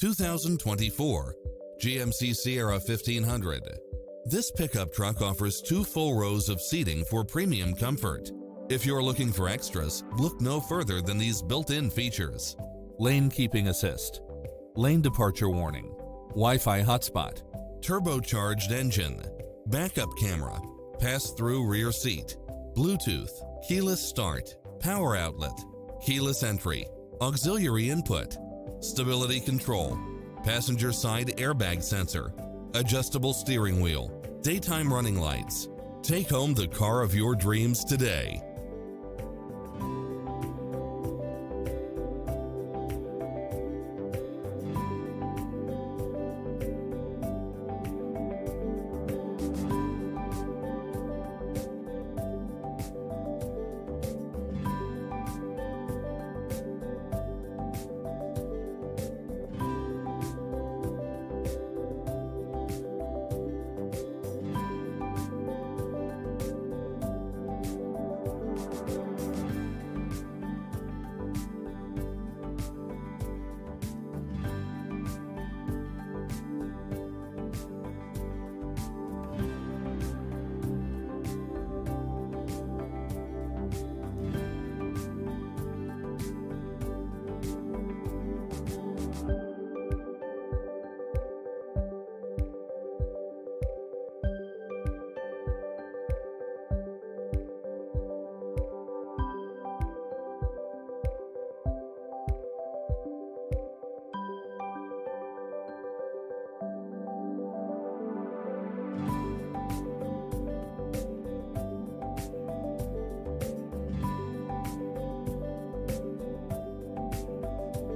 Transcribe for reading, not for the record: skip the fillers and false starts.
2024 GMC Sierra 1500. This pickup truck offers 2 full rows of seating for premium comfort. If you're looking for extras, look no further than these built-in features: lane keeping assist, lane departure warning, Wi-Fi hotspot, turbocharged engine, backup camera, pass-through rear seat, Bluetooth, keyless start, power outlet, keyless entry, auxiliary input, stability control, passenger side airbag sensor, adjustable steering wheel, daytime running lights. Take home the car of your dreams today.